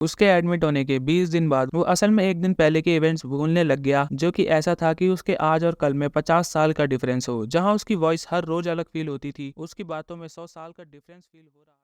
उसके एडमिट होने के 20 दिन बाद वो असल में एक दिन पहले के इवेंट्स भूलने लग गया, जो कि ऐसा था कि उसके आज और कल में 50 साल का डिफरेंस हो। जहां उसकी वॉइस हर रोज अलग फील होती थी, उसकी बातों में 100 साल का डिफरेंस फील हो रहा था।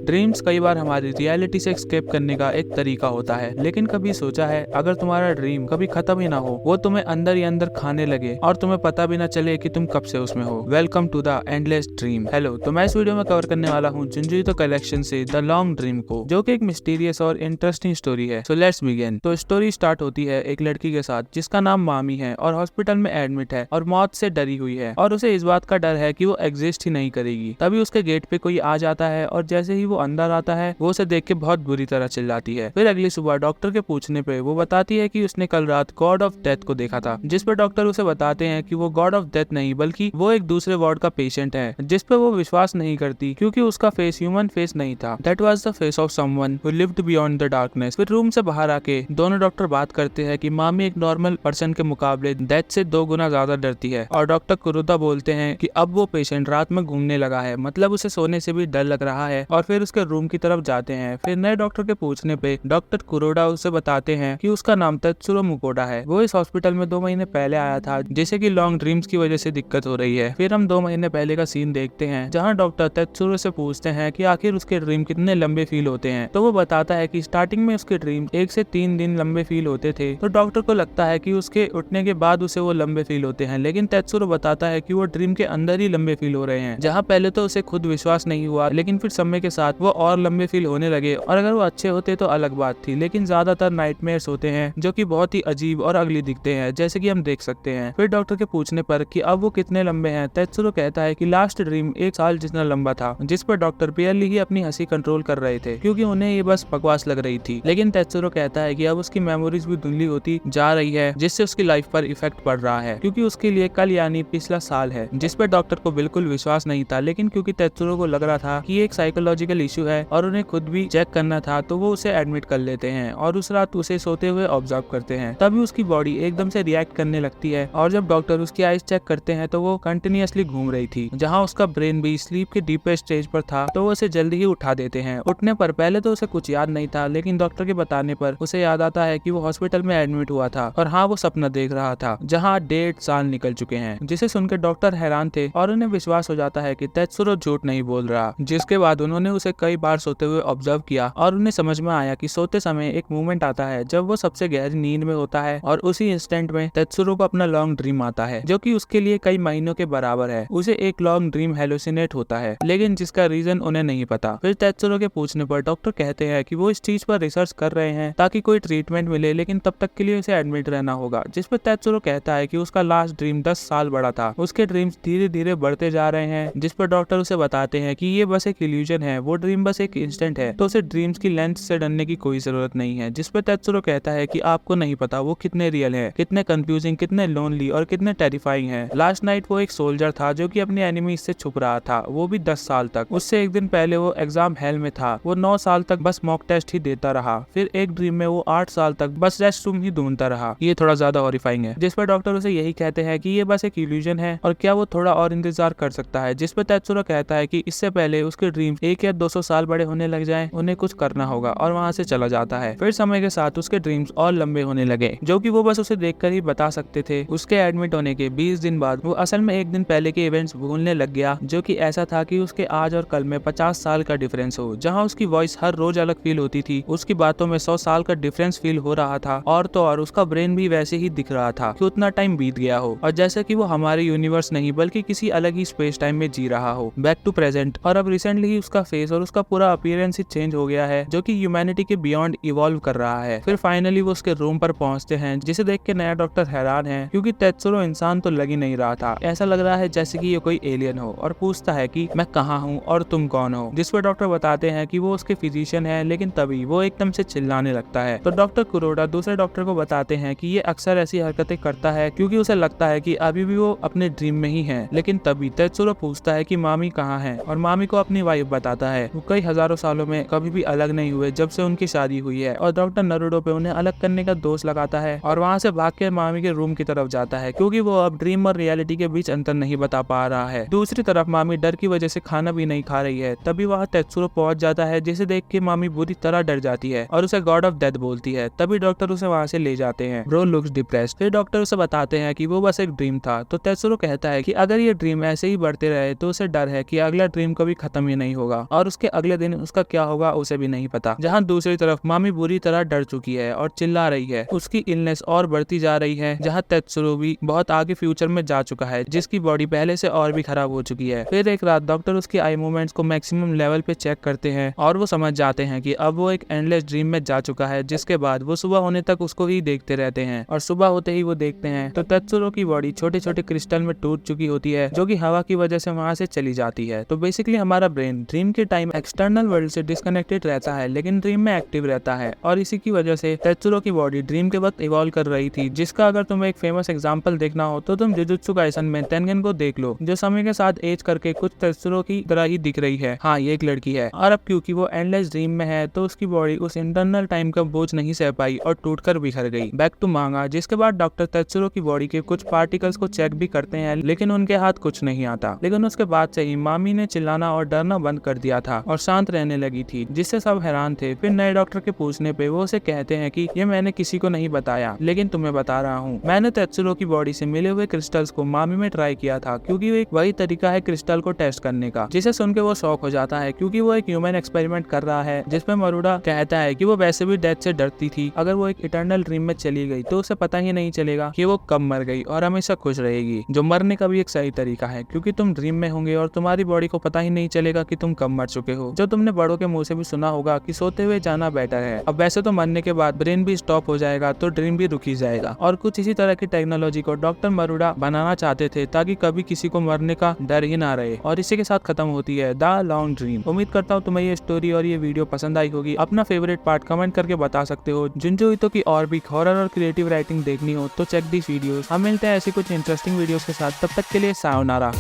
ड्रीम्स कई बार हमारी रियलिटी से एस्केप करने का एक तरीका होता है, लेकिन कभी सोचा है अगर तुम्हारा ड्रीम कभी खत्म ही ना हो, वो तुम्हें अंदर ही अंदर खाने लगे और तुम्हें पता भी ना चले कि तुम कब से उसमें हो। Welcome to the endless dream. Hello, तो मैं इस वीडियो में कवर करने वाला हूँ जुंजुइतो कलेक्शन से द लॉन्ग ड्रीम को, जो कि एक मिस्टीरियस और इंटरेस्टिंग स्टोरी है। So let's begin. तो स्टोरी स्टार्ट होती है एक लड़की के साथ जिसका नाम मामी है और हॉस्पिटल में एडमिट है और मौत से डरी हुई है और उसे इस बात का डर है कि वो एग्जिस्ट ही नहीं करेगी। तभी उसके गेट पे कोई आ जाता है और जैसे ही वो अंदर आता है वो उसे देख के बहुत बुरी तरह चिल्लाती है। फिर अगली सुबह डॉक्टर के पूछने पे वो बताती है कि उसने कल रात गॉड ऑफ डेथ को देखा था, जिस पर डॉक्टर उसे बताते हैं कि वो गॉड ऑफ डेथ नहीं बल्कि वो एक दूसरे वार्ड का पेशेंट है, जिस पे वो विश्वास नहीं करती क्योंकि उसका फेस ह्यूमन फेस नहीं था। That was the face of someone who lived beyond the darkness. फिर रूम से बाहर आके दोनों डॉक्टर बात करते हैं कि मामी एक नॉर्मल पर्सन के मुकाबले डेथ से 2 गुना ज्यादा डरती है और डॉक्टर कुरुदा बोलते हैं कि अब वो पेशेंट रात में घूमने लगा है, मतलब उसे सोने से भी डर लग रहा है। और फिर उसके रूम की तरफ जाते हैं। फिर नए डॉक्टर के पूछने पे डॉक्टर कुरोडा उसे बताते हैं कि उसका नाम तेत्सुरो मुकोडा है। वो इस हॉस्पिटल में 2 महीने पहले आया था, जिसे कि लॉन्ग ड्रीम्स की वजह से दिक्कत हो रही है। फिर हम 2 महीने पहले का सीन देखते हैं जहाँ डॉक्टर तेत्सुरो से पूछते हैं कि आखिर उसके ड्रीम कितने लंबे फील होते हैं। तो वो बताता है कि स्टार्टिंग में उसके ड्रीम 1 से 3 दिन लंबे फील होते थे। तो डॉक्टर को लगता है कि उसके उठने के बाद उसे वो लंबे फील होते हैं, लेकिन तेत्सुरो बताता है कि वो ड्रीम के अंदर ही लंबे फील हो रहे हैं। जहाँ पहले तो उसे खुद विश्वास नहीं हुआ, लेकिन फिर समय के साथ वो और लंबे फील होने लगे। और अगर वो अच्छे होते तो अलग बात थी, लेकिन ज्यादातर नाइटमेयर्स होते हैं जो कि बहुत ही अजीब और अगली दिखते हैं, जैसे कि हम देख सकते हैं। फिर डॉक्टर के पूछने पर कि अब वो कितने लंबे हैं, तेत्सुरो कहता है कि लास्ट ड्रीम 1 साल जितना लंबा था, जिस पर डॉक्टर बेयरली ही अपनी हंसी कंट्रोल कर रहे थे क्योंकि उन्हें ये बस बकवास लग रही थी। लेकिन तेत्सुरो कहता है कि अब उसकी मेमोरीज भी धुंधली होती जा रही है, जिससे उसकी लाइफ पर इफेक्ट पड़ रहा है क्योंकि उसके लिए कल यानी पिछला साल है, जिस पर डॉक्टर को बिल्कुल विश्वास नहीं था। लेकिन क्योंकि तेत्सुरो को लग रहा था कि ये एक साइकोलॉजिकल इशू है और उन्हें खुद भी चेक करना था, तो वो उसे एडमिट कर लेते हैं और उस रात उसे सोते हुए ऑब्जर्व करते हैं। तभी उसकी बॉडी एकदम से रिएक्ट करने लगती है और जब डॉक्टर उसकी आईज चेक करते हैं तो वो कंटिन्यूअसली घूम रही थी। जहां उसका ब्रेन भी स्लीप के डीपेस्ट स्टेज पर था, तो वो उसे जल्दी ही उठा देते हैं। उठने पर पहले तो उसे कुछ याद नहीं था, लेकिन डॉक्टर के बताने पर उसे याद आता है कि वो हॉस्पिटल में एडमिट हुआ था और हाँ, वो सपना देख रहा था जहाँ 1.5 साल निकल चुके हैं, जिसे सुनकर डॉक्टर हैरान थे और उन्हें विश्वास हो जाता है कि तेत्सुरो झूठ नहीं बोल रहा। जिसके बाद उन्होंने उसे कई बार सोते हुए ऑब्जर्व किया और उन्हें समझ में आया कि सोते समय एक मोमेंट आता है जब वो सबसे गहरी नींद में होता है और उसी इंस्टेंट में तेत्सुरो को अपना लॉन्ग ड्रीम आता है, जो कि उसके लिए कई महीनों के बराबर है। उसे एक लॉन्ग ड्रीम हेलुसिनेट होता है, लेकिन जिसका रीजन उन्हें नहीं पता। फिर तेत्सुरो के पूछने पर डॉक्टर कहते हैं कि वो इस चीज पर रिसर्च कर रहे हैं ताकि कोई ट्रीटमेंट मिले, लेकिन तब तक के लिए उसे एडमिट रहना होगा। जिस पर तेत्सुरो कहता है कि उसका लास्ट ड्रीम 10 साल बड़ा था, उसके ड्रीम्स धीरे धीरे बढ़ते जा रहे हैं। जिस पर डॉक्टर उसे बताते हैं कि ये बस एक इल्यूजन है, वो ड्रीम बस एक इंस्टेंट है, तो उसे ड्रीम्स की लेंथ से डरने की कोई जरूरत नहीं है। जिस पर तेत्सुरो कहता है कि आपको नहीं पता वो कितने रियल है, कितने कंफ्यूजिंग, कितने लोनली और कितने टेरिफाइंग है। लास्ट नाइट वो एक सोल्जर था जो कि अपने एनिमी से छुप रहा था, वो भी 10 साल तक। उससे एक दिन पहले वो एग्जाम हेल में था, वो 9 साल तक बस मॉक टेस्ट ही देता रहा। फिर एक ड्रीम में वो 8 साल तक बस रेस्ट रूम ही ढूंढता रहा। ये थोड़ा ज्यादा हॉरिफाइंग है। जिस पर डॉक्टर उसे यही कहते हैं कि ये बस एक इल्यूजन है और क्या वो थोड़ा और इंतजार कर सकता है। जिस पर तेत्सुरो कहता है कि इससे पहले उसके ड्रीम 1 या 200 साल बड़े होने लग जाएं, उन्हें कुछ करना होगा और वहाँ से चला जाता है। फिर समय के साथ उसके ड्रीम्स और लंबे होने लगे, जो कि वो बस उसे देखकर ही बता सकते थे। उसके एडमिट होने के 20 दिन बाद वो असल में एक दिन पहले के इवेंट्स भूलने लग गया, जो कि ऐसा था कि उसके आज और कल में 50 साल का डिफरेंस हो। जहाँ उसकी वॉइस हर रोज अलग फील होती थी, उसकी बातों में 100 साल का डिफरेंस फील हो रहा था और तो और उसका ब्रेन भी वैसे ही दिख रहा था कि उतना टाइम बीत गया हो और जैसे कि वो हमारे यूनिवर्स नहीं बल्कि किसी अलग ही स्पेस टाइम में जी रहा हो, बैक टू प्रेजेंट। और अब रिसेंटली ही उसका फेस और उसका पूरा अपीयरेंस ही चेंज हो गया है, जो कि ह्यूमैनिटी के बियॉन्ड इवॉल्व कर रहा है। फिर फाइनली वो उसके रूम पर पहुंचते हैं, जिसे देख के नया डॉक्टर हैरान है क्योंकि तेत्सुरो इंसान तो लग ही नहीं रहा था। ऐसा लग रहा है जैसे कि ये कोई एलियन हो और पूछता है कि मैं कहाँ हूँ और तुम कौन हो। जिस पर डॉक्टर बताते हैं कि वो उसके फिजिशियन है, लेकिन तभी वो एकदम से चिल्लाने लगता है। तो डॉक्टर कुरोडा दूसरे डॉक्टर को बताते हैं कि ये अक्सर ऐसी हरकतें करता है क्योंकि उसे लगता है कि अभी भी वो अपने ड्रीम में ही है। लेकिन तभी तेत्सुरो पूछता है कि मामी कहाँ है और मामी को अपनी वाइफ बताता बताता है वो कई हजारों सालों में कभी भी अलग नहीं हुए जब से उनकी शादी हुई है, और डॉक्टर नरूडो पे उन्हें अलग करने का दोष लगाता है और वहाँ से भाग के मामी के रूम की तरफ जाता है क्योंकि वो अब ड्रीम और रियलिटी के बीच अंतर नहीं बता पा रहा है। दूसरी तरफ मामी डर की वजह से खाना भी नहीं खा रही है। तभी वहाँ तेत्सुरो पहुंच जाता है जिसे देख के मामी बुरी तरह डर जाती है और उसे गॉड ऑफ डेथ बोलती है। तभी डॉक्टर उसे वहाँ से ले जाते हैं। Bro looks depressed. फिर डॉक्टर उसे बताते हैं कि वो बस एक ड्रीम था। तो तेत्सुरो कहता है कि अगर ये ड्रीम ऐसे ही बढ़ते रहे तो उसे डर है कि अगला ड्रीम कभी खत्म ही नहीं होगा और उसके अगले दिन उसका क्या होगा उसे भी नहीं पता। जहाँ दूसरी तरफ मामी बुरी तरह डर चुकी है और चिल्ला रही है। उसकी इलनेस और बढ़ती जा रही है, जहाँ तेत्सुरो भी बहुत आगे फ्यूचर में जा चुका है जिसकी बॉडी पहले से और भी खराब हो चुकी है। फिर एक रात डॉक्टर उसकी आई मूवमेंट्स को मैक्सिमम लेवल पे चेक करते हैं और वो समझ जाते हैं कि अब वो एक एंडलेस ड्रीम में जा चुका है, जिसके बाद वो सुबह होने तक उसको ही देखते रहते हैं और सुबह होते ही वो देखते हैं तो तेत्सुरो की बॉडी छोटे छोटे क्रिस्टल में टूट चुकी होती है जो कि हवा की वजह से वहां से चली जाती है। तो बेसिकली हमारा ब्रेन ड्रीम के टाइम एक्सटर्नल वर्ल्ड से डिस्कनेक्टेड रहता है लेकिन ड्रीम में एक्टिव रहता है, और इसी की वजह से तेत्सुरो की बॉडी ड्रीम के वक्त इवॉल्व कर रही थी, जिसका अगर तुम्हें एक फेमस एग्जांपल देखना हो तो तुम जुजुत्सु काइसन में तेनगन को देख लो, जो समय के साथ एज करके कुछ तेत्सुरो की तरह ही दिख रही है। हाँ, ये एक लड़की है और अब क्योंकि वो एंडलेस ड्रीम में है तो उसकी बॉडी उस इंटरनल टाइम का बोझ नहीं सह पाई और टूटकर बिखर गई। बैक टू मांगा, जिसके बाद डॉक्टर तेत्सुरो की बॉडी के कुछ पार्टिकल्स को चेक भी करते हैं लेकिन उनके हाथ कुछ नहीं आता। लेकिन उसके बाद से ही मामी ने चिल्लाना और डरना बंद कर दिया था और शांत रहने लगी थी, जिससे सब हैरान थे। फिर नए डॉक्टर के पूछने पे वो उसे कहते हैं कि ये मैंने किसी को नहीं बताया लेकिन तुम्हें बता रहा हूँ। मैंने तेत्सुरो की बॉडी से मिले हुए क्रिस्टल्स को मामी में ट्राई किया था क्योंकि वो एक वही तरीका है क्रिस्टल को टेस्ट करने का, जिसे सुन के वो शॉक हो जाता है क्योंकि वो एक ह्यूमन एक्सपेरिमेंट कर रहा है जिसमें मरुडा कहता है कि वो वैसे भी डेथ से डरती थी। अगर वो एक इटर्नल ड्रीम में चली गई तो उसे पता ही नहीं चलेगा कि वो कब मर गई और हमेशा खुश रहेगी, जो मरने का भी एक सही तरीका है क्योंकि तुम ड्रीम में होंगे और तुम्हारी बॉडी को पता ही नहीं चलेगा कि तुम कब मर चुके हो। जो तुमने बड़ों के मुंह से भी सुना होगा कि सोते हुए जाना बेटर है। अब वैसे तो मरने के बाद ब्रेन भी स्टॉप हो जाएगा तो ड्रीम भी रुक ही जाएगा, और कुछ इसी तरह की टेक्नोलॉजी को डॉक्टर मरुडा बनाना चाहते थे ताकि कभी किसी को मरने का डर ही ना रहे। और इसी के साथ खत्म होती है द लॉन्ग ड्रीम। उम्मीद करता हूँ तुम्हें ये स्टोरी और ये वीडियो पसंद आई होगी। अपना फेवरेट पार्ट कमेंट करके बता सकते हो। जुंजो ईतो की और भी हॉरर और क्रिएटिव राइटिंग देखनी हो तो चेक दिस वीडियोस। हम मिलते हैं ऐसी कुछ इंटरेस्टिंग वीडियोस के साथ, तब तक के लिए सायोनारा।